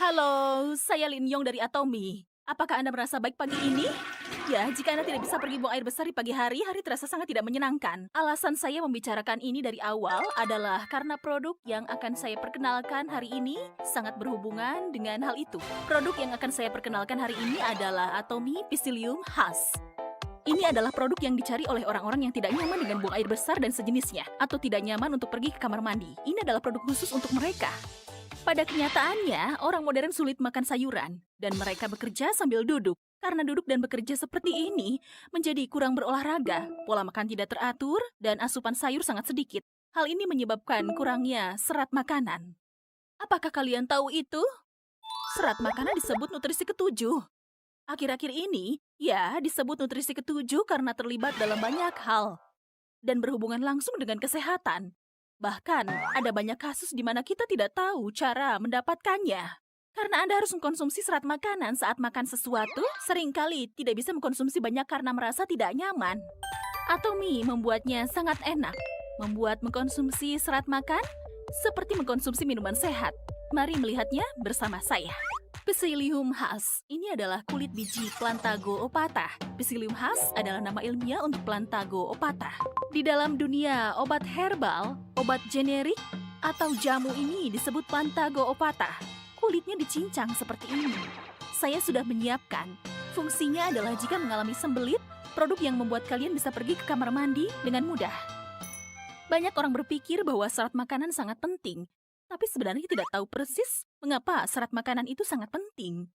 Halo, saya Lin Yong dari Atomi. Apakah Anda merasa baik pagi ini? Ya, jika Anda tidak bisa pergi buang air besar di pagi hari, hari terasa sangat tidak menyenangkan. Alasan saya membicarakan ini dari awal adalah karena produk yang akan saya perkenalkan hari ini sangat berhubungan dengan hal itu. Produk yang akan saya perkenalkan hari ini adalah Atomi Psyllium Husk. Ini adalah produk yang dicari oleh orang-orang yang tidak nyaman dengan buang air besar dan sejenisnya, atau tidak nyaman untuk pergi ke kamar mandi. Ini adalah produk khusus untuk mereka. Pada kenyataannya, orang modern sulit makan sayuran, dan mereka bekerja sambil duduk. Karena duduk dan bekerja seperti ini, menjadi kurang berolahraga, pola makan tidak teratur, dan asupan sayur sangat sedikit. Hal ini menyebabkan kurangnya serat makanan. Apakah kalian tahu itu? Serat makanan disebut nutrisi ketujuh. Akhir-akhir ini, ya, disebut nutrisi ketujuh karena terlibat dalam banyak hal dan berhubungan langsung dengan kesehatan. Bahkan, ada banyak kasus di mana kita tidak tahu cara mendapatkannya. Karena Anda harus mengkonsumsi serat makanan saat makan sesuatu, seringkali tidak bisa mengkonsumsi banyak karena merasa tidak nyaman. Atomi membuatnya sangat enak. Membuat mengkonsumsi serat makan seperti mengkonsumsi minuman sehat. Mari melihatnya bersama saya. Psyllium Husk. Ini adalah kulit biji Plantago opata. Psyllium Husk adalah nama ilmiah untuk Plantago opata. Di dalam dunia obat herbal, obat generik, atau jamu ini disebut Plantago opata. Kulitnya dicincang seperti ini. Saya sudah menyiapkan. Fungsinya adalah jika mengalami sembelit, produk yang membuat kalian bisa pergi ke kamar mandi dengan mudah. Banyak orang berpikir bahwa serat makanan sangat penting, tapi sebenarnya tidak tahu persis mengapa serat makanan itu sangat penting.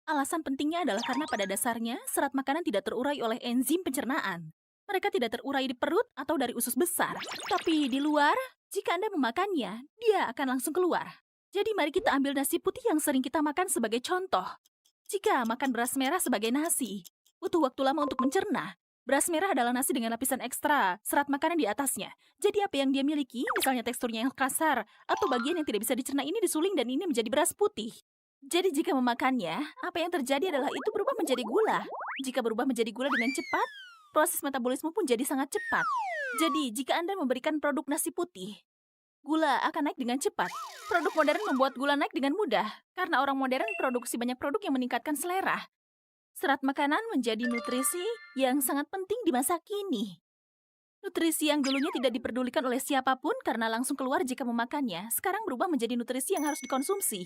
Alasan pentingnya adalah karena pada dasarnya serat makanan tidak terurai oleh enzim pencernaan. Mereka tidak terurai di perut atau dari usus besar. Tapi di luar, jika Anda memakannya, dia akan langsung keluar. Jadi mari kita ambil nasi putih yang sering kita makan sebagai contoh. Jika makan beras merah sebagai nasi, butuh waktu lama untuk mencerna. Beras merah adalah nasi dengan lapisan ekstra serat makanan di atasnya. Jadi apa yang dia miliki, misalnya teksturnya yang kasar, atau bagian yang tidak bisa dicerna ini disuling dan ini menjadi beras putih. Jadi jika memakannya, apa yang terjadi adalah itu berubah menjadi gula. Jika berubah menjadi gula dengan cepat, proses metabolisme pun jadi sangat cepat. Jadi jika Anda memberikan produk nasi putih, gula akan naik dengan cepat. Produk modern membuat gula naik dengan mudah, karena orang modern produksi banyak produk yang meningkatkan selera. Serat makanan menjadi nutrisi yang sangat penting di masa kini. Nutrisi yang dulunya tidak diperdulikan oleh siapapun karena langsung keluar jika memakannya, sekarang berubah menjadi nutrisi yang harus dikonsumsi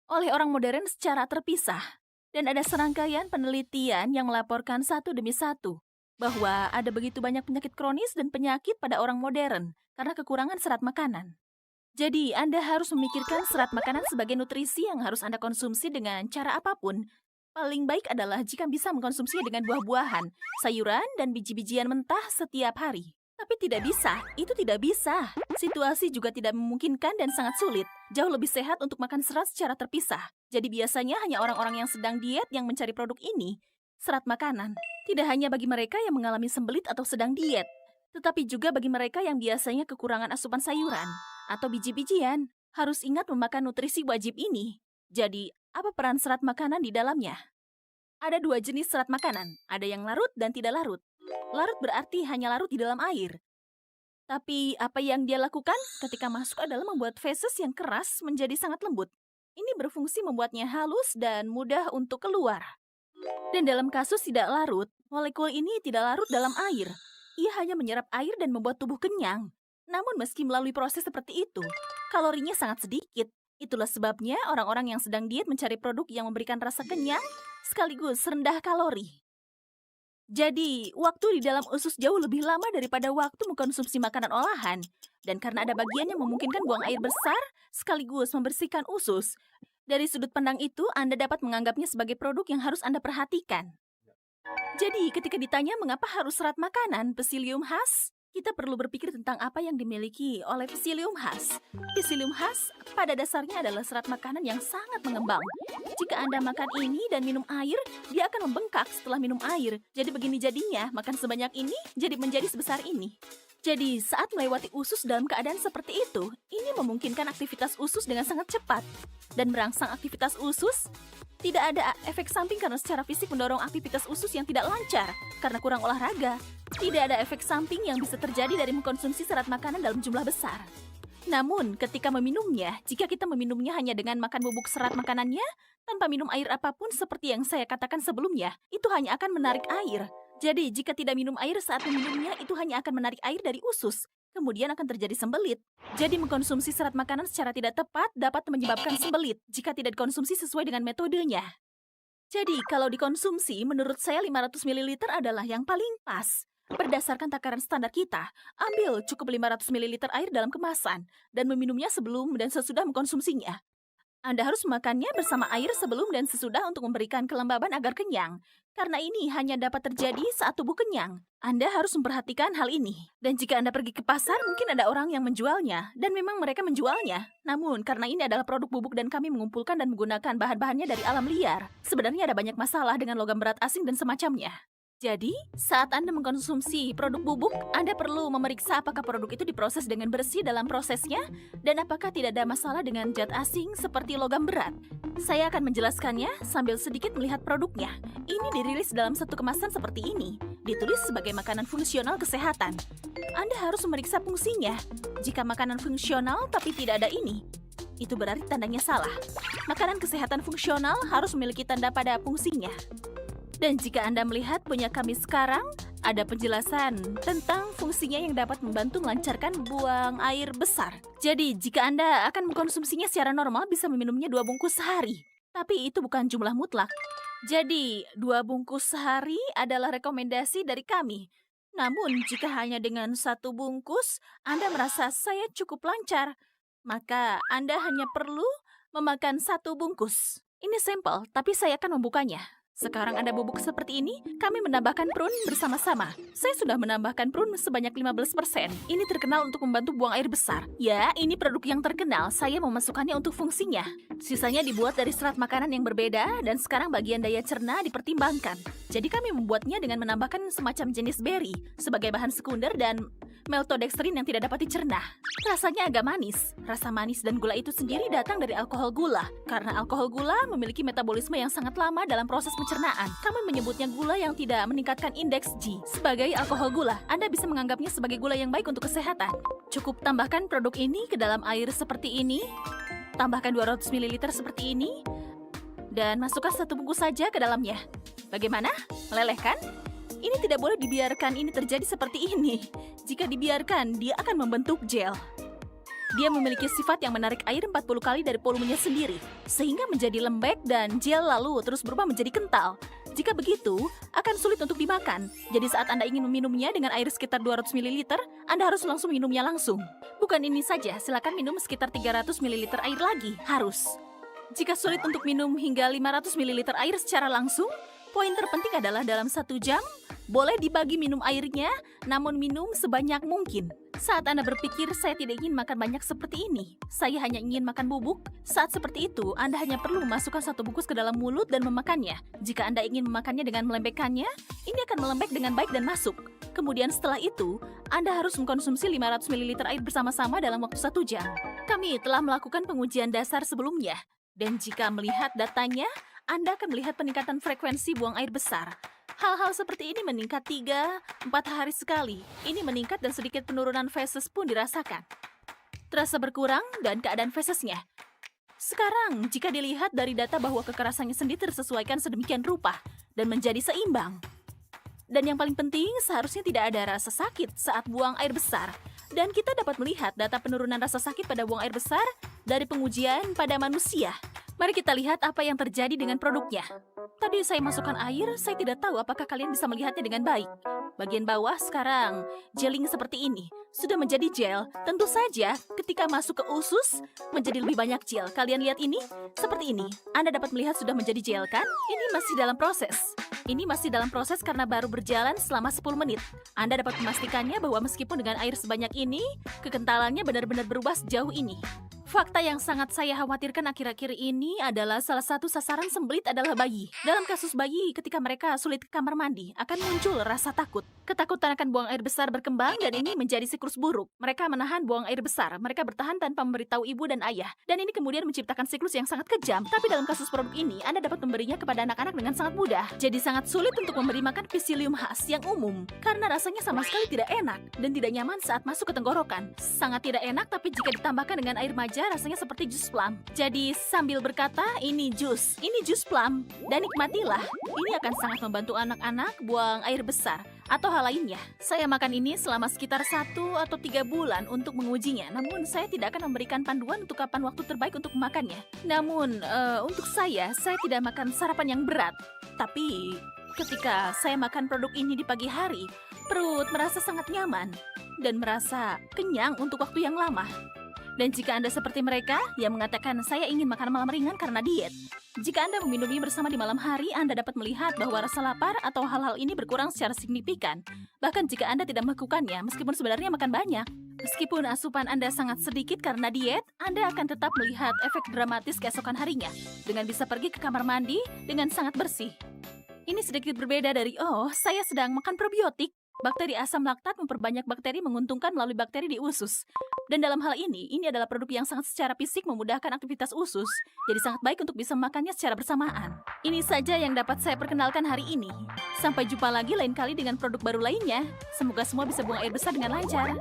oleh orang modern secara terpisah. Dan ada serangkaian penelitian yang melaporkan satu demi satu bahwa ada begitu banyak penyakit kronis dan penyakit pada orang modern karena kekurangan serat makanan. Jadi, Anda harus memikirkan serat makanan sebagai nutrisi yang harus Anda konsumsi dengan cara apapun. Paling baik adalah jika bisa mengkonsumsinya dengan buah-buahan, sayuran, dan biji-bijian mentah setiap hari. Tapi tidak bisa, itu tidak bisa. Situasi juga tidak memungkinkan dan sangat sulit. Jauh lebih sehat untuk makan serat secara terpisah. Jadi biasanya hanya orang-orang yang sedang diet yang mencari produk ini, serat makanan. Tidak hanya bagi mereka yang mengalami sembelit atau sedang diet, tetapi juga bagi mereka yang biasanya kekurangan asupan sayuran atau biji-bijian. Harus ingat memakan nutrisi wajib ini. Jadi, apa peran serat makanan di dalamnya? Ada dua jenis serat makanan, ada yang larut dan tidak larut. Larut berarti hanya larut di dalam air. Tapi apa yang dia lakukan ketika masuk adalah membuat feses yang keras menjadi sangat lembut. Ini berfungsi membuatnya halus dan mudah untuk keluar. Dan dalam kasus tidak larut, molekul ini tidak larut dalam air. Ia hanya menyerap air dan membuat tubuh kenyang. Namun meski melalui proses seperti itu, kalorinya sangat sedikit. Itulah sebabnya orang-orang yang sedang diet mencari produk yang memberikan rasa kenyang sekaligus rendah kalori. Jadi, waktu di dalam usus jauh lebih lama daripada waktu mengkonsumsi makanan olahan. Dan karena ada bagian yang memungkinkan buang air besar sekaligus membersihkan usus. Dari sudut pandang itu, Anda dapat menganggapnya sebagai produk yang harus Anda perhatikan. Jadi, ketika ditanya mengapa harus serat makanan Psyllium Husk, kita perlu berpikir tentang apa yang dimiliki oleh Psyllium Husk. Psyllium Husk pada dasarnya adalah serat makanan yang sangat mengembang. Jika Anda makan ini dan minum air, dia akan membengkak setelah minum air. Jadi begini jadinya, makan sebanyak ini jadi menjadi sebesar ini. Jadi saat melewati usus dalam keadaan seperti itu, ini memungkinkan aktivitas usus dengan sangat cepat. Dan merangsang aktivitas usus, tidak ada efek samping karena secara fisik mendorong aktivitas usus yang tidak lancar karena kurang olahraga. Tidak ada efek samping yang bisa terjadi dari mengkonsumsi serat makanan dalam jumlah besar. Namun, ketika meminumnya, jika kita meminumnya hanya dengan makan bubuk serat makanannya, tanpa minum air apapun seperti yang saya katakan sebelumnya, itu hanya akan menarik air. Jadi, jika tidak minum air saat meminumnya, itu hanya akan menarik air dari usus. Kemudian akan terjadi sembelit. Jadi, mengkonsumsi serat makanan secara tidak tepat dapat menyebabkan sembelit jika tidak dikonsumsi sesuai dengan metodenya. Jadi, kalau dikonsumsi, menurut saya 500 ml adalah yang paling pas. Berdasarkan takaran standar kita, ambil cukup 500 ml air dalam kemasan dan meminumnya sebelum dan sesudah mengkonsumsinya. Anda harus memakannya bersama air sebelum dan sesudah untuk memberikan kelembaban agar kenyang. Karena ini hanya dapat terjadi saat tubuh kenyang. Anda harus memperhatikan hal ini. Dan jika Anda pergi ke pasar, mungkin ada orang yang menjualnya. Dan memang mereka menjualnya. Namun, karena ini adalah produk bubuk dan kami mengumpulkan dan menggunakan bahan-bahannya dari alam liar, sebenarnya ada banyak masalah dengan logam berat asing dan semacamnya. Jadi, saat Anda mengkonsumsi produk bubuk, Anda perlu memeriksa apakah produk itu diproses dengan bersih dalam prosesnya dan apakah tidak ada masalah dengan zat asing seperti logam berat. Saya akan menjelaskannya sambil sedikit melihat produknya. Ini dirilis dalam satu kemasan seperti ini, ditulis sebagai makanan fungsional kesehatan. Anda harus memeriksa fungsinya. Jika makanan fungsional tapi tidak ada ini, itu berarti tandanya salah. Makanan kesehatan fungsional harus memiliki tanda pada fungsinya. Dan jika Anda melihat punya kami sekarang, ada penjelasan tentang fungsinya yang dapat membantu melancarkan buang air besar. Jadi, jika Anda akan mengkonsumsinya secara normal, bisa meminumnya 2 bungkus sehari. Tapi itu bukan jumlah mutlak. Jadi, 2 bungkus sehari adalah rekomendasi dari kami. Namun, jika hanya dengan 1 bungkus, Anda merasa saya cukup lancar, maka Anda hanya perlu memakan 1 bungkus. Ini sampel, tapi saya akan membukanya. Sekarang ada bubuk seperti ini, kami menambahkan prune bersama-sama. Saya sudah menambahkan prune sebanyak 15%. Ini terkenal untuk membantu buang air besar. Ya, ini produk yang terkenal, saya memasukkannya untuk fungsinya. Sisanya dibuat dari serat makanan yang berbeda, dan sekarang bagian daya cerna dipertimbangkan. Jadi kami membuatnya dengan menambahkan semacam jenis berry sebagai bahan sekunder dan maltodextrin yang tidak dapat dicerna. Rasanya agak manis. Rasa manis dan gula itu sendiri datang dari alkohol gula. Karena alkohol gula memiliki metabolisme yang sangat lama dalam proses pencernaan. Kami menyebutnya gula yang tidak meningkatkan indeks G sebagai alkohol gula. Anda bisa menganggapnya sebagai gula yang baik untuk kesehatan. Cukup tambahkan produk ini ke dalam air seperti ini. Tambahkan 200 ml seperti ini. Dan masukkan 1 bungkus saja ke dalamnya. Bagaimana? Meleleh kan? Ini tidak boleh dibiarkan ini terjadi seperti ini. Jika dibiarkan, dia akan membentuk gel. Dia memiliki sifat yang menarik air 40 kali dari volumenya sendiri, sehingga menjadi lembek dan gel lalu terus berubah menjadi kental. Jika begitu, akan sulit untuk dimakan. Jadi saat Anda ingin meminumnya dengan air sekitar 200 ml, Anda harus langsung minumnya langsung. Bukan ini saja, silakan minum sekitar 300 ml air lagi, harus. Jika sulit untuk minum hingga 500 ml air secara langsung, poin terpenting adalah dalam 1 jam, boleh dibagi minum airnya, namun minum sebanyak mungkin. Saat Anda berpikir, saya tidak ingin makan banyak seperti ini, saya hanya ingin makan bubuk, saat seperti itu, Anda hanya perlu memasukkan 1 bungkus ke dalam mulut dan memakannya. Jika Anda ingin memakannya dengan melembekkannya, ini akan melembek dengan baik dan masuk. Kemudian setelah itu, Anda harus mengkonsumsi 500 ml air bersama-sama dalam waktu 1 jam. Kami telah melakukan pengujian dasar sebelumnya, dan jika melihat datanya, Anda akan melihat peningkatan frekuensi buang air besar. Hal-hal seperti ini meningkat 3-4 hari sekali. Ini meningkat dan sedikit penurunan feses pun dirasakan. Terasa berkurang dan keadaan fesesnya. Sekarang, jika dilihat dari data bahwa kekerasannya sendiri tersesuaikan sedemikian rupa dan menjadi seimbang. Dan yang paling penting, seharusnya tidak ada rasa sakit saat buang air besar. Dan kita dapat melihat data penurunan rasa sakit pada buang air besar dari pengujian pada manusia. Mari kita lihat apa yang terjadi dengan produknya. Tadi saya masukkan air, saya tidak tahu apakah kalian bisa melihatnya dengan baik. Bagian bawah sekarang, gelling seperti ini. Sudah menjadi gel, tentu saja ketika masuk ke usus, menjadi lebih banyak gel. Kalian lihat ini? Seperti ini. Anda dapat melihat sudah menjadi gel kan? Ini masih dalam proses. Ini masih dalam proses karena baru berjalan selama 10 menit. Anda dapat memastikannya bahwa meskipun dengan air sebanyak ini, kekentalannya benar-benar berubah sejauh ini. Fakta yang sangat saya khawatirkan akhir-akhir ini adalah salah satu sasaran sembelit adalah bayi. Dalam kasus bayi, ketika mereka sulit ke kamar mandi, akan muncul rasa takut. Ketakutan akan buang air besar berkembang dan ini menjadi siklus buruk. Mereka menahan buang air besar, mereka bertahan tanpa memberitahu ibu dan ayah. Dan ini kemudian menciptakan siklus yang sangat kejam. Tapi dalam kasus produk ini, Anda dapat memberinya kepada anak-anak dengan sangat mudah. Jadi sangat sulit untuk memberi makan psyllium khas yang umum. Karena rasanya sama sekali tidak enak dan tidak nyaman saat masuk ke tenggorokan. Sangat tidak enak, tapi jika ditambahkan dengan air maja, rasanya seperti jus plum. Jadi sambil berkata, ini jus plum, dan nikmatilah. Ini akan sangat membantu anak-anak buang air besar atau hal lainnya. Saya makan ini selama sekitar 1 atau 3 bulan untuk mengujinya. Namun saya tidak akan memberikan panduan untuk kapan waktu terbaik untuk memakannya. Namun untuk saya tidak makan sarapan yang berat. Tapi ketika saya makan produk ini di pagi hari, perut merasa sangat nyaman dan merasa kenyang untuk waktu yang lama. Dan jika Anda seperti mereka yang mengatakan saya ingin makan malam ringan karena diet, jika Anda meminumnya bersama di malam hari, Anda dapat melihat bahwa rasa lapar atau hal-hal ini berkurang secara signifikan. Bahkan jika Anda tidak melakukannya, meskipun sebenarnya makan banyak. Meskipun asupan Anda sangat sedikit karena diet, Anda akan tetap melihat efek dramatis keesokan harinya, dengan bisa pergi ke kamar mandi dengan sangat bersih. Ini sedikit berbeda dari, saya sedang makan probiotik. Bakteri asam laktat memperbanyak bakteri menguntungkan melalui bakteri di usus. Dan dalam hal ini adalah produk yang sangat secara fisik memudahkan aktivitas usus. Jadi sangat baik untuk bisa memakannya secara bersamaan. Ini saja yang dapat saya perkenalkan hari ini. Sampai jumpa lagi lain kali dengan produk baru lainnya. Semoga semua bisa buang air besar dengan lancar.